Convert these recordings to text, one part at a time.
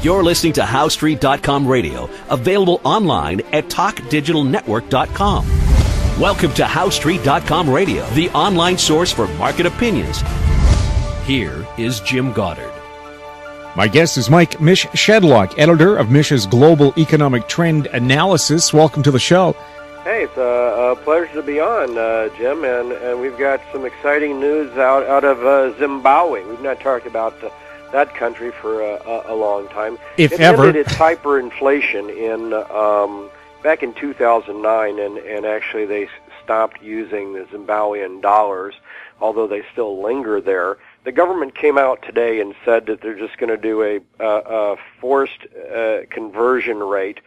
You're listening to HowStreet.com radio, available online at TalkDigitalNetwork.com. Welcome to HowStreet.com radio, the online source for market opinions. Here is Jim Goddard. My guest is Mish Shedlock, editor of Mish's Global Economic Trend Analysis. Welcome to the show. Hey, it's a pleasure to be on, Jim, and we've got some exciting news out of Zimbabwe. We've not talked about that country for a long time. If it ever. Ended its hyperinflation back in 2009, and actually they stopped using the Zimbabwean dollars, although they still linger there. The government came out today and said that they're just going to do a forced conversion rate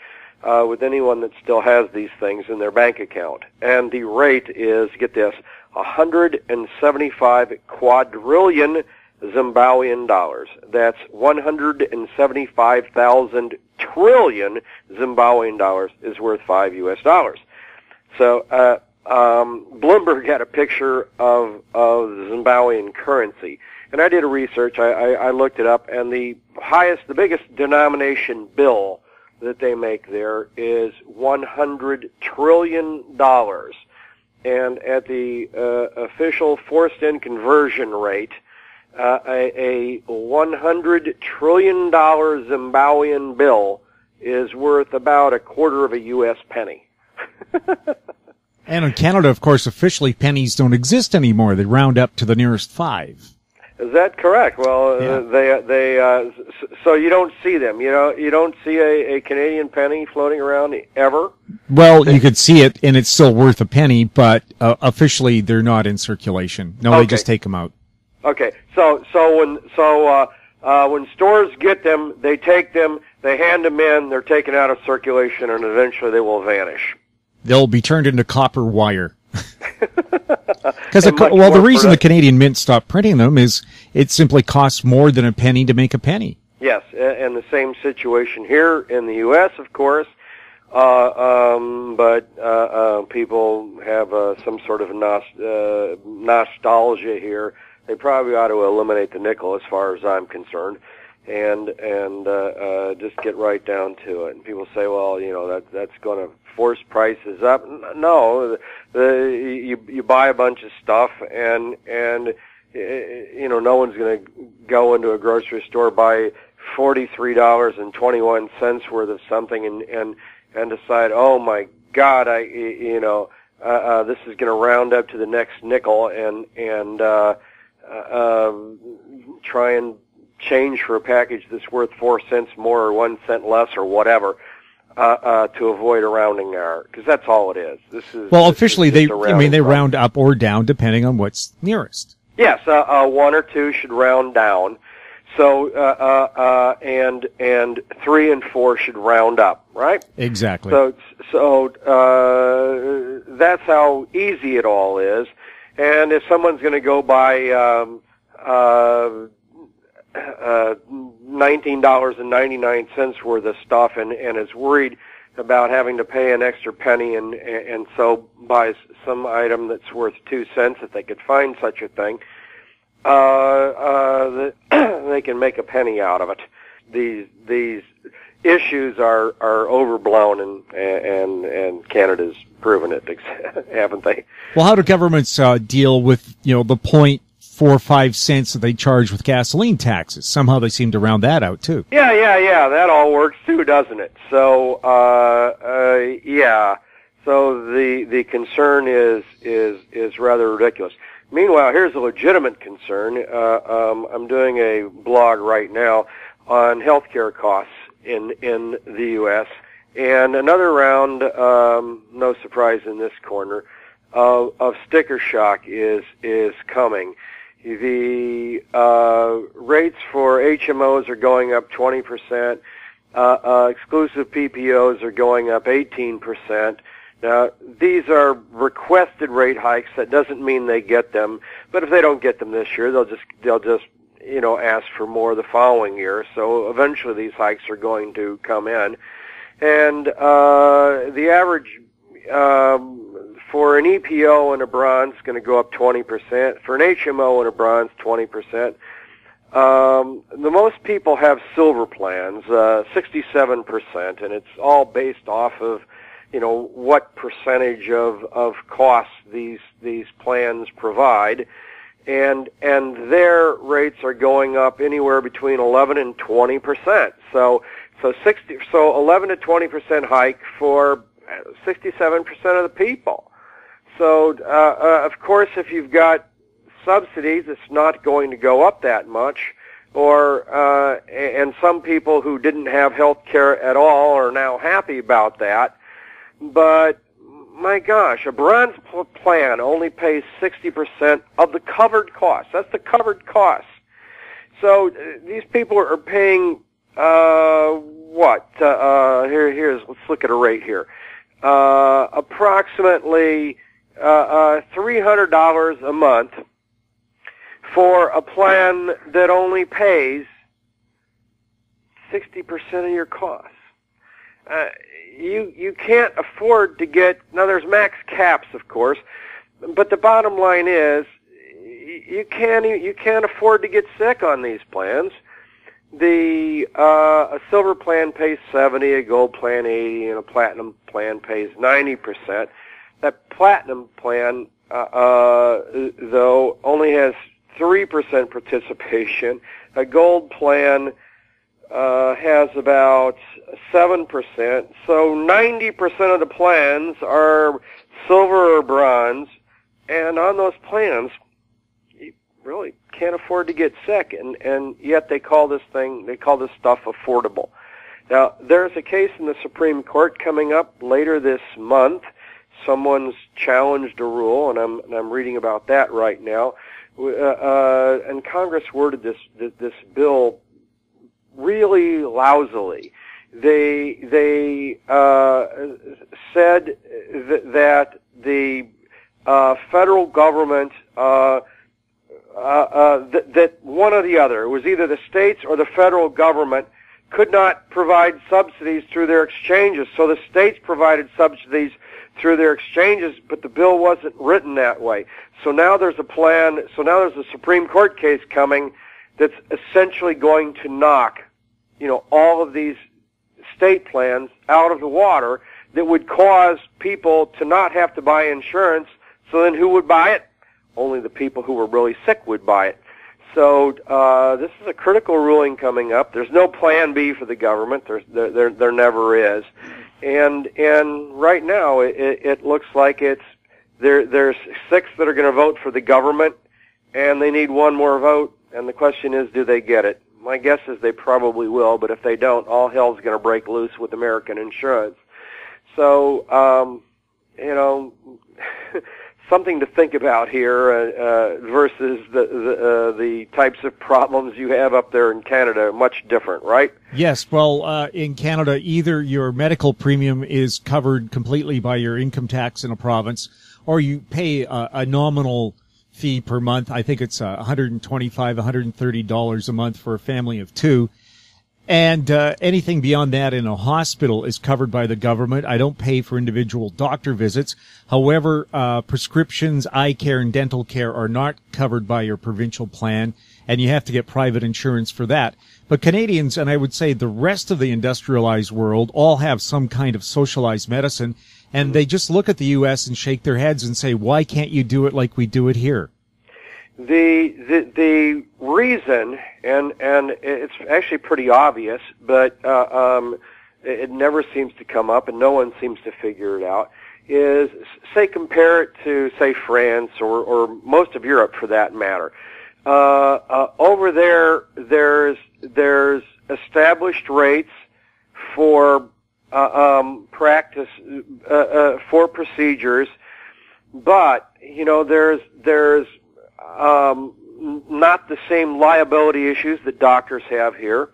with anyone that still has these things in their bank account. And the rate is, get this, 175 quadrillion Zimbabwean dollars. That's 175,000 trillion Zimbabwean dollars is worth $5. So Bloomberg had a picture of the Zimbabwean currency, and I did a research. I looked it up, and the biggest denomination bill that they make there is $100 trillion, and at the official forced-in conversion rate, a $100 trillion Zimbabwean bill is worth about a quarter of a U.S. penny. And in Canada, of course, officially pennies don't exist anymore. They round up to the nearest 5. Is that correct? Well, yeah. So you don't see them. You don't see a Canadian penny floating around ever. Well, you could see it, and it's still worth a penny, but officially they're not in circulation. No, okay. They just take them out. Okay. So when stores get them, they take them, they hand them in, they're taken out of circulation, and eventually they will vanish. They'll be turned into copper wire. Because the reason the Canadian Mint stopped printing them is it simply costs more than a penny to make a penny. Yes, and the same situation here in the U.S., of course. But people have some sort of nostalgia here. They probably ought to eliminate the nickel, as far as I'm concerned, and just get right down to it. And people say, well, that's going to force prices up. No, you buy a bunch of stuff, and no one's going to go into a grocery store, buy $43.21 worth of something, and decide, oh my God, this is going to round up to the next nickel, and try and change for a package that's worth 4 cents more or 1 cent less or whatever. To avoid a rounding error, because that's all it is. Officially they round up or down depending on what's nearest. Yes, 1 or 2 should round down. So and 3 and 4 should round up, right? Exactly. So that's how easy it all is. And if someone's going to go buy $19.99 worth of stuff and is worried about having to pay an extra penny and so buys some item that's worth 2 cents, if they could find such a thing, they can make a penny out of it. These issues are overblown, and Canada's proven it, haven't they? Well, how do governments deal with the 0.45 cents that they charge with gasoline taxes? Somehow they seem to round that out too. Yeah. That all works too, doesn't it? So, So the concern is rather ridiculous. Meanwhile, here's a legitimate concern. I'm doing a blog right now on healthcare costs in the U.S. and another round, no surprise in this corner, of sticker shock is coming. The rates for HMOs are going up 20%. Exclusive PPOs are going up 18%. Now, these are requested rate hikes. That doesn't mean they get them, but if they don't get them this year, they'll just ask for more the following year. So eventually, these hikes are going to come in, and the average for an EPO and a bronze is going to go up 20%. For an HMO and a bronze, 20%. The most people have silver plans, 67%, and it's all based off of, what percentage of costs these plans provide, and their rates are going up anywhere between 11 and 20%. So 11 to 20% hike for 67% of the people. So of course, if you've got subsidies, it's not going to go up that much, and some people who didn't have health care at all are now happy about that. But my gosh, a bronze plan only pays 60% of the covered costs. That's the covered costs. So these people are paying here's let's look at a rate here. Approximately $300 a month for a plan that only pays 60% of your costs. You can't afford to get, now there's max caps, of course, but the bottom line is you can't afford to get sick on these plans. A silver plan pays 70, a gold plan 80, and a platinum plan pays 90%. That platinum plan, though, only has 3% participation. A gold plan has about 7%. So 90% of the plans are silver or bronze, and on those plans, you really can't afford to get sick, and yet they call this stuff affordable. Now, there's a case in the Supreme Court coming up later this month. Someone's challenged a rule, and I'm reading about that right now. And Congress worded this bill really lousily. They said that the federal government that one or the other, it was either the states or the federal government, could not provide subsidies through their exchanges. So the states provided subsidies through their exchanges, but the bill wasn't written that way. So now there's a plan, so now there's a Supreme Court case coming that's essentially going to knock, all of these state plans out of the water that would cause people to not have to buy insurance. So then who would buy it? Only the people who were really sick would buy it. So this is a critical ruling coming up. There's no plan B for the government. There never is. And right now it looks like there's 6 that are going to vote for the government, and they need one more vote. And the question is, do they get it? My guess is they probably will, but if they don't, all hell's going to break loose with American insurance. So, something to think about here versus the types of problems you have up there in Canada. Much different, right? Yes. Well, in Canada, either your medical premium is covered completely by your income tax in a province, or you pay a nominal fee per month. I think it's $125, $130 a month for a family of 2. And anything beyond that in a hospital is covered by the government. I don't pay for individual doctor visits. However, prescriptions, eye care, and dental care are not covered by your provincial plan, and you have to get private insurance for that. But Canadians, and I would say the rest of the industrialized world, all have some kind of socialized medicine, and they just look at the U.S. and shake their heads and say, why can't you do it like we do it here? The reason, and it's actually pretty obvious, but it never seems to come up, and no one seems to figure it out, is, say, compare it to, say, France or most of Europe for that matter. Over there, there's established rates for practice for procedures, but there's not the same liability issues that doctors have here,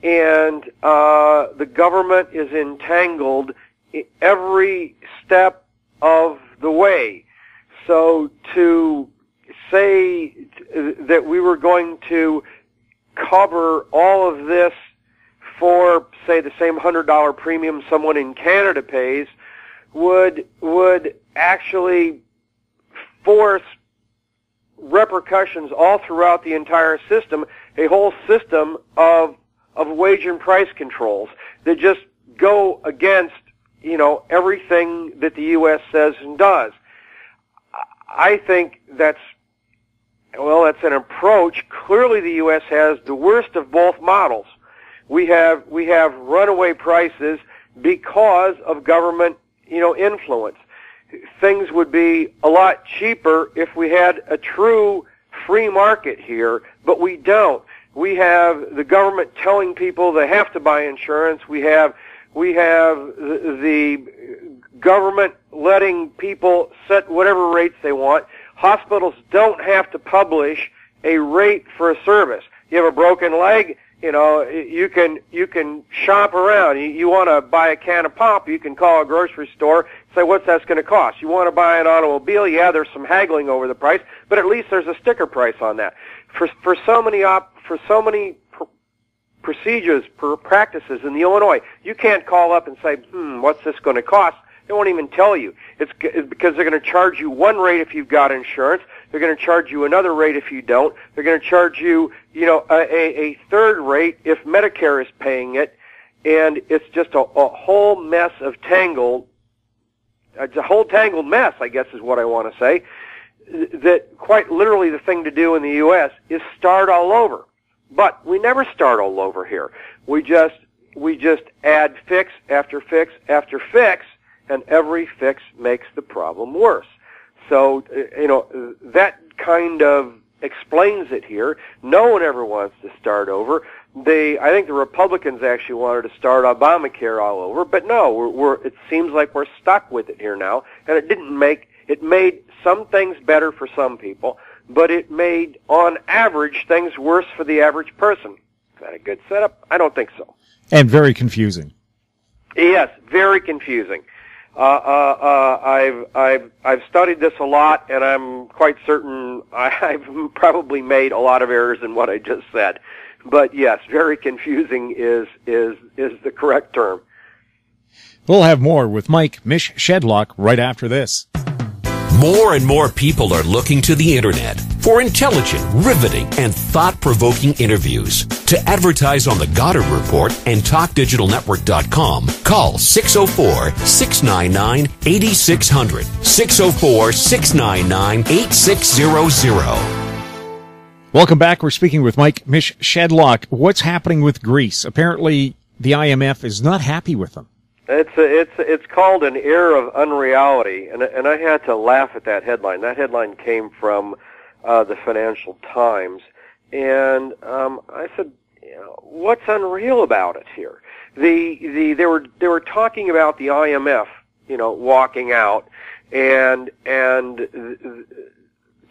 and the government is entangled every step of the way. So to say that we were going to cover all of this for, say, the same $100 premium someone in Canada pays would actually force repercussions all throughout the entire system, a whole system of wage and price controls that just go against, everything that the U.S. says and does. I think that's an approach. Clearly the U.S. has the worst of both models. We have runaway prices because of government, influence. Things would be a lot cheaper if we had a true free market here, but we don't. We have the government telling people they have to buy insurance. We have the government letting people set whatever rates they want. Hospitals don't have to publish a rate for a service. You have a broken leg, you can shop around. You want to buy a can of pop, you can call a grocery store, say what's that's going to cost. You want to buy an automobile, yeah, there's some haggling over the price, but at least there's a sticker price on that. For so many procedures, practices in the Illinois, you can't call up and say, what's this going to cost? They won't even tell you. It's because they're going to charge you one rate if you've got insurance. They're going to charge you another rate if you don't. They're going to charge you, a third rate if Medicare is paying it. And it's just a whole mess of it's a whole tangled mess, I guess is what I want to say. That quite literally the thing to do in the U.S. is start all over. But we never start all over here. We just add fix after fix after fix, and every fix makes the problem worse. So, that kind of explains it here. No one ever wants to start over. I think the Republicans actually wanted to start Obamacare all over, but no, it seems like we're stuck with it here now, and it made some things better for some people, but it made, on average, things worse for the average person. Is that a good setup? I don't think so. And very confusing. Yes, very confusing. I've studied this a lot, and I'm quite certain I've probably made a lot of errors in what I just said. But yes, very confusing is the correct term. We'll have more with Mish Shedlock right after this. More and more people are looking to the internet for intelligent, riveting, and thought-provoking interviews. To advertise on the Goddard Report and TalkDigitalNetwork.com, call 604-699-8600, 604-699-8600. Welcome back. We're speaking with Mish Shedlock. What's happening with Greece? Apparently, the IMF is not happy with them. It's called an air of unreality, and I had to laugh at that headline. That headline came from the Financial Times, and I said, what's unreal about it here? They were talking about the IMF, walking out, and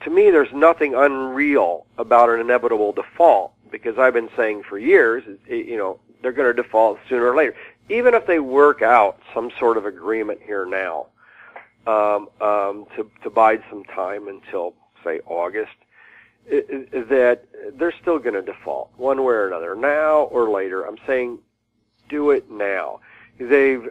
to me, there's nothing unreal about an inevitable default, because I've been saying for years, they're going to default sooner or later. Even if they work out some sort of agreement here now, to bide some time until, say, August, that they're still going to default one way or another, now or later. I'm saying do it now. They've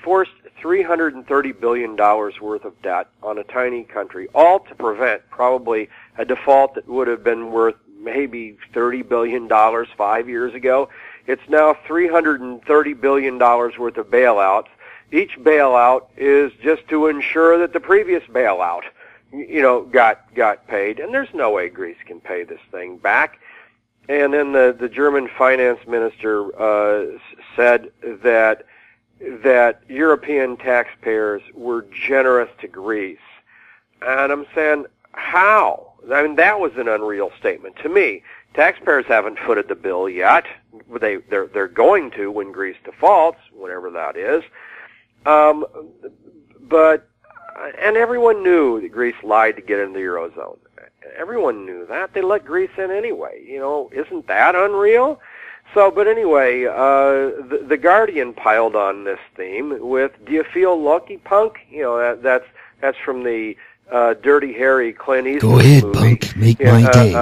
forced $330 billion worth of debt on a tiny country, all to prevent probably a default that would have been worth maybe $30 billion 5 years ago. It's now $330 billion worth of bailouts. Each bailout is just to ensure that the previous bailout, got paid. And there's no way Greece can pay this thing back. And then the German finance minister said that European taxpayers were generous to Greece. And I'm saying, how? I mean, that was an unreal statement to me. Taxpayers haven't footed the bill yet. They're going to when Greece defaults, whatever that is. And everyone knew that Greece lied to get into the Eurozone. Everyone knew that. They let Greece in anyway. Isn't that unreal? So, but anyway, the Guardian piled on this theme with, do you feel lucky, punk? That's from the Dirty Harry Clint Eastwood Go ahead, movie. punk. Make my day.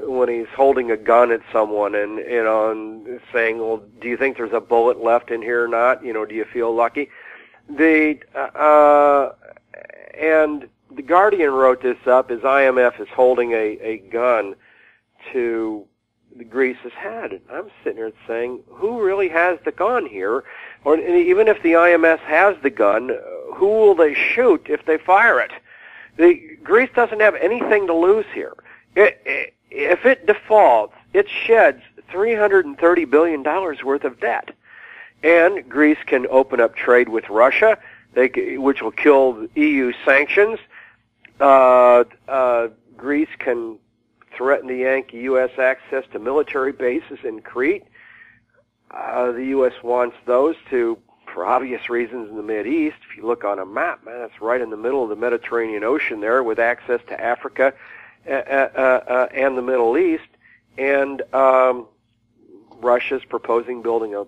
When he's holding a gun at someone and saying, well, do you think there's a bullet left in here or not? Do you feel lucky? And the Guardian wrote this up as IMF is holding a gun to Greece has had. And I'm sitting here saying, who really has the gun here? Or even if the IMF has the gun, who will they shoot if they fire it? Greece doesn't have anything to lose here. If it defaults, it sheds $330 billion worth of debt. And Greece can open up trade with Russia, which will kill EU sanctions. Greece can threaten to yank U.S. access to military bases in Crete. The U.S. wants those for obvious reasons, in the Mideast. If you look on a map, man, it's right in the middle of the Mediterranean Ocean there, with access to Africa and the Middle East. And Russia's proposing building a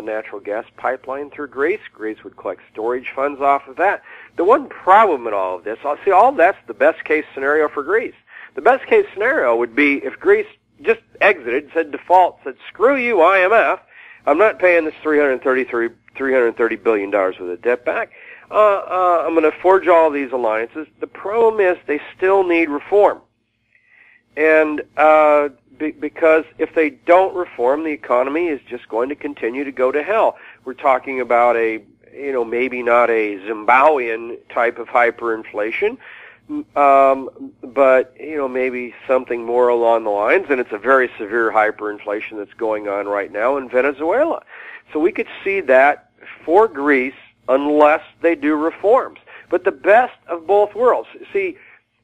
natural gas pipeline through Greece. Greece would collect storage funds off of that. The one problem in all of this, all that's the best case scenario for Greece. The best case scenario would be if Greece just exited, said default, said, screw you, IMF, I'm not paying this $330 billion worth of debt back. I'm going to forge all these alliances. The problem is they still need reform. And because if they don't reform, the economy is just going to continue to go to hell. We're talking about maybe not a Zimbabwean type of hyperinflation, but maybe something more along the lines, and it's a very severe hyperinflation that's going on right now in Venezuela. So we could see that for Greece unless they do reforms. But the best of both worlds. See,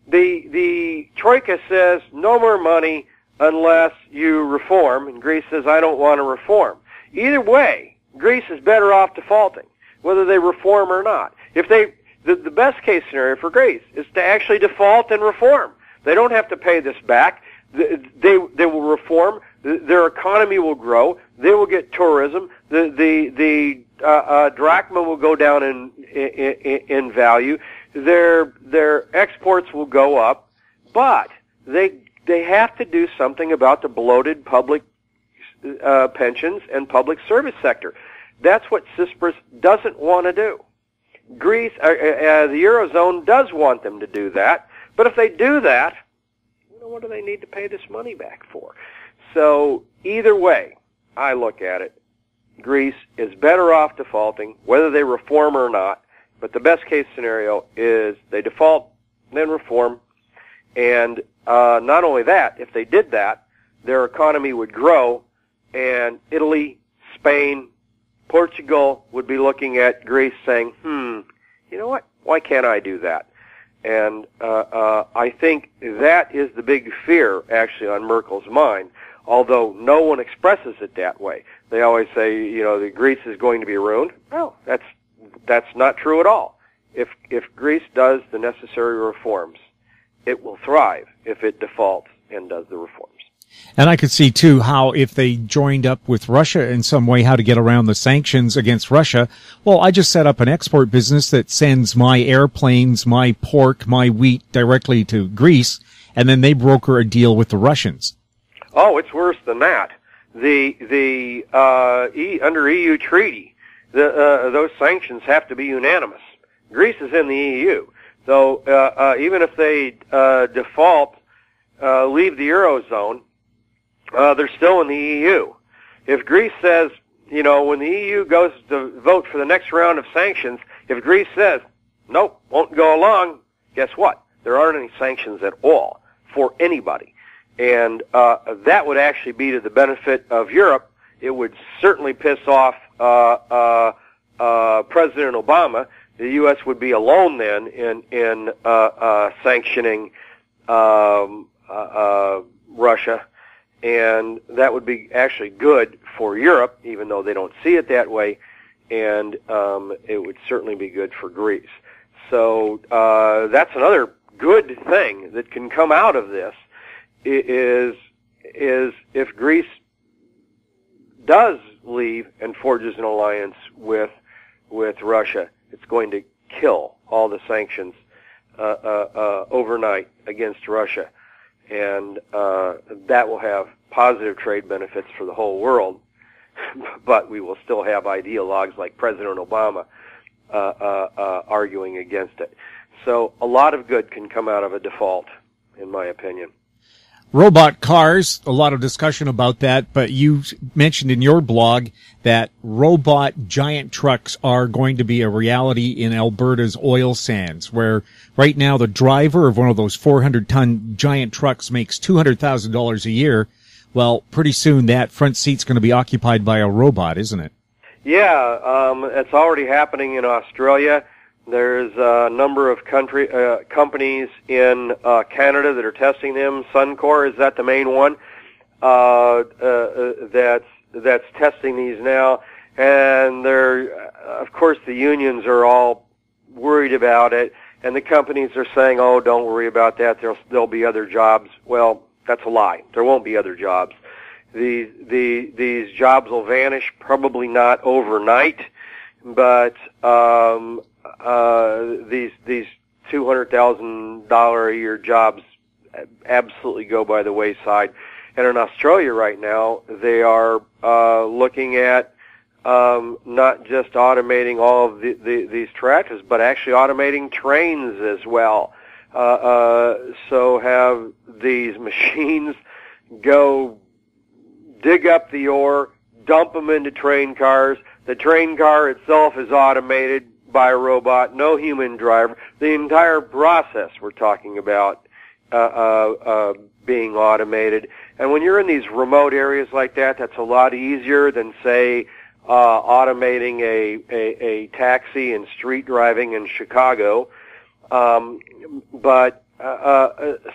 the Troika says no more money unless you reform, and Greece says I don't want to reform. Either way, Greece is better off defaulting, whether they reform or not. The best case scenario for Greece is to actually default and reform. They don't have to pay this back. They will reform. Their economy will grow. They will get tourism. The drachma will go down in value. Their exports will go up, but they have to do something about the bloated public pensions and public service sector. That's what Tsipras doesn't want to do. Greece, the Eurozone does want them to do that, but if they do that, what do they need to pay this money back for? So either way, I look at it, Greece is better off defaulting, whether they reform or not, but the best case scenario is they default, then reform, and not only that, if they did that, their economy would grow, and Italy, Spain, Portugal would be looking at Greece saying, you know what, why can't I do that? And I think that is the big fear, actually, on Merkel's mind, although no one expresses it that way. They always say, that Greece is going to be ruined. Well, that's not true at all. If Greece does the necessary reforms, it will thrive if it defaults and does the reforms. And I could see, too, how if they joined up with Russia in some way, how to get around the sanctions against Russia. Well, I just set up an export business that sends my airplanes, my pork, my wheat directly to Greece, and then they broker a deal with the Russians. Oh, it's worse than that. Under EU treaty, those sanctions have to be unanimous. Greece is in the EU. So even if they default, leave the Eurozone, they're still in the EU. If Greece says, when the EU goes to vote for the next round of sanctions, if Greece says, nope, won't go along, guess what? There aren't any sanctions at all for anybody. And that would actually be to the benefit of Europe. It would certainly piss off President Obama. The U.S. would be alone then in sanctioning Russia. And that would be actually good for Europe, even though they don't see it that way, and it would certainly be good for Greece. So that's another good thing that can come out of this, is if Greece does leave and forges an alliance with Russia, it's going to kill all the sanctions overnight against Russia. And that will have positive trade benefits for the whole world, but we will still have ideologues like President Obama arguing against it. So a lot of good can come out of a default, in my opinion. Robot cars, a lot of discussion about that, but you mentioned in your blog that robot giant trucks are going to be a reality in Alberta's oil sands, where right now the driver of one of those 400-ton giant trucks makes $200,000 a year. Well, pretty soon that front seat's going to be occupied by a robot, isn't it? Yeah, it's already happening in Australia. There's a number of companies in Canada that are testing them. Suncor, is that the main one? That's testing these now, and of course, the unions are all worried about it, and the companies are saying, "Oh, don't worry about that. There'll be other jobs." Well, that's a lie. There won't be other jobs. These jobs will vanish, probably not overnight, but these $200,000 a year jobs absolutely go by the wayside. And in Australia right now, they are looking at not just automating all of these tractors, but actually automating trains as well. So have these machines go dig up the ore, dump them into train cars. The train car itself is automated by a robot, no human driver. The entire process we're talking about being automated. And when you're in these remote areas like that, that's a lot easier than, say, automating a taxi and street driving in Chicago. But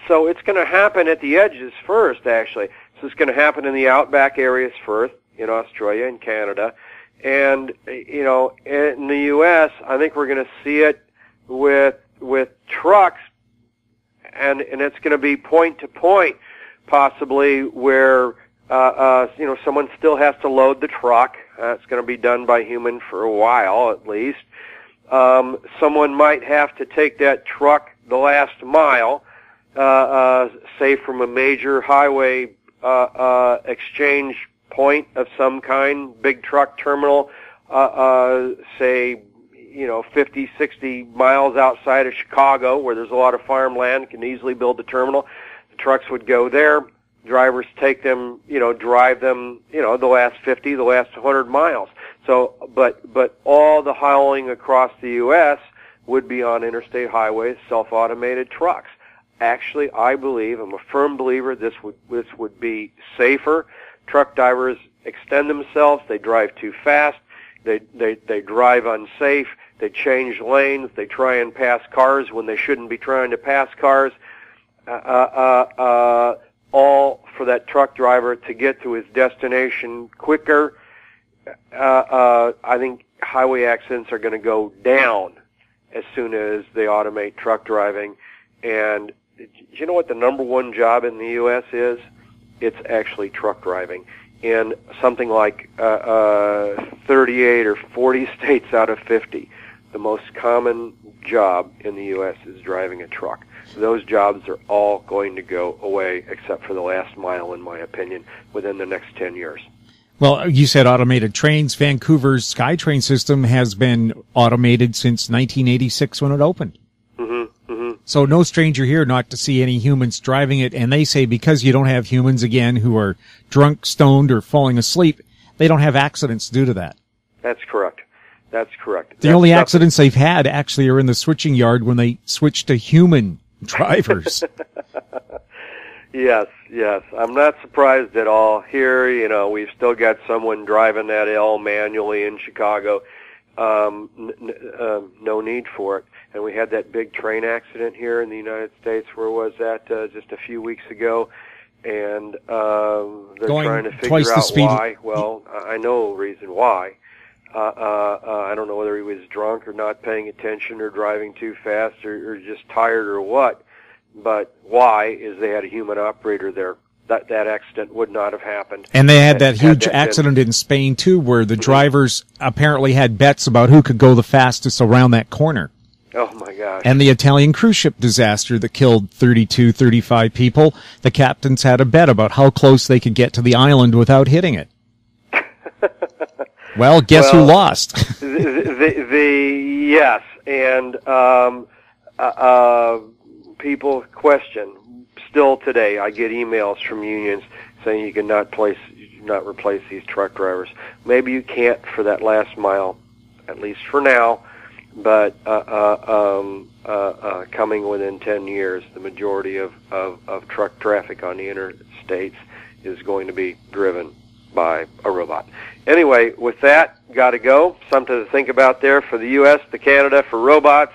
so it's going to happen at the edges first, actually. So it's going to happen in the outback areas first, in Australia and Canada. And, in the U.S., I think we're going to see it with trucks, and it's going to be point to point, possibly, where, someone still has to load the truck. It's going to be done by human for a while, at least. Someone might have to take that truck the last mile, say from a major highway exchange point of some kind, big truck terminal, say, 50, 60 miles outside of Chicago, where there's a lot of farmland, can easily build the terminal. The trucks would go there. Drivers take them, drive them, the last 50, the last 100 miles. So, but all the hauling across the U.S. would be on interstate highways, self-automated trucks. Actually, I believe, I'm a firm believer, this would be safer. Truck drivers extend themselves. They drive too fast. They drive unsafe. They change lanes. They try and pass cars when they shouldn't be trying to pass cars. All for that truck driver to get to his destination quicker. I think highway accidents are going to go down as soon as they automate truck driving. And you know what the number one job in the U.S. is? It's actually truck driving. In something like 38 or 40 states out of 50, the most common job in the U.S. is driving a truck. Those jobs are all going to go away except for the last mile, in my opinion, within the next 10 years. Well, you said automated trains. Vancouver's SkyTrain system has been automated since 1986 when it opened. So no stranger here not to see any humans driving it. And they say because you don't have humans, again, who are drunk, stoned, or falling asleep, they don't have accidents due to that. That's correct. That's correct. The only accidents they've had actually are in the switching yard when they switch to human drivers. Yes. I'm not surprised at all. Here, we've still got someone driving that L manually in Chicago. No need for it. And we had that big train accident here in the United States. Where was that? Just a few weeks ago. And they're trying to figure out why. Well, I know a reason why. I don't know whether he was drunk or not paying attention or driving too fast or just tired or what. But why is they had a human operator there. That accident would not have happened. And they had that huge accident in Spain, too, where the drivers apparently had bets about who could go the fastest around that corner. Oh, my gosh. And the Italian cruise ship disaster that killed 32, 35 people, the captains had a bet about how close they could get to the island without hitting it. Well, guess who lost? Yes, and people question, still today, I get emails from unions saying you cannot replace these truck drivers. Maybe you can't for that last mile, at least for now, but coming within 10 years, the majority of truck traffic on the interstates is going to be driven by a robot. Anyway, with that, got to go. Something to think about there for the U.S., the Canada, for robots,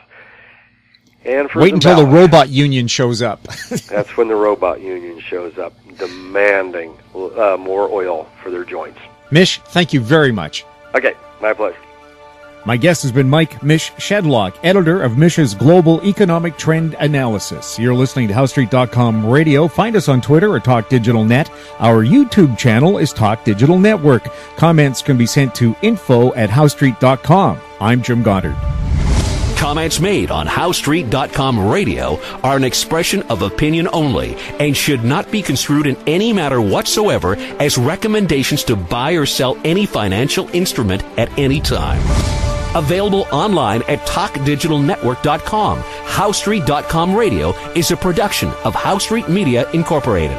and for Wait until the Zimbabwe. robot union shows up. That's when the robot union shows up, demanding more oil for their joints. Mish, thank you very much. Okay, my pleasure. My guest has been Mike Mish Shedlock, editor of Mish's Global Economic Trend Analysis. You're listening to HowStreet.com radio. Find us on Twitter at Talk Digital Net. Our YouTube channel is Talk Digital Network. Comments can be sent to info@HowStreet.com. I'm Jim Goddard. Comments made on HowStreet.com radio are an expression of opinion only and should not be construed in any matter whatsoever as recommendations to buy or sell any financial instrument at any time. Available online at TalkDigitalNetwork.com. HowStreet.com radio is a production of HowStreet Media Incorporated.